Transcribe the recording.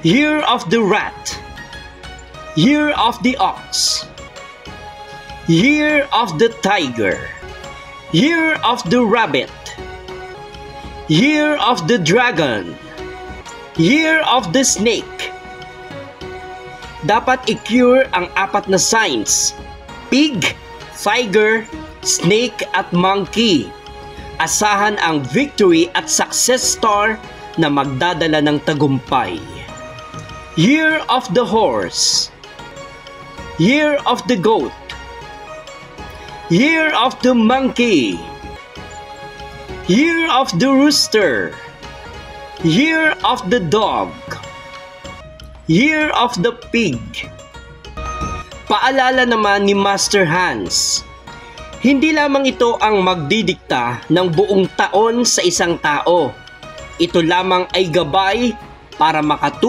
Year of the rat. Year of the ox. Year of the tiger. Year of the rabbit. Year of the dragon. Year of the snake. Dapat i-cure ang 4 na signs: pig, tiger, snake at monkey. Asahan ang victory at success star na magdadala ng tagumpay. Year of the horse. Year of the goat. Year of the monkey. Year of the rooster. Year of the dog. Year of the pig. Paalala naman ni Master Hans, hindi lamang ito ang magdidikta ng buong taon sa isang tao. Ito lamang ay gabay para makatulong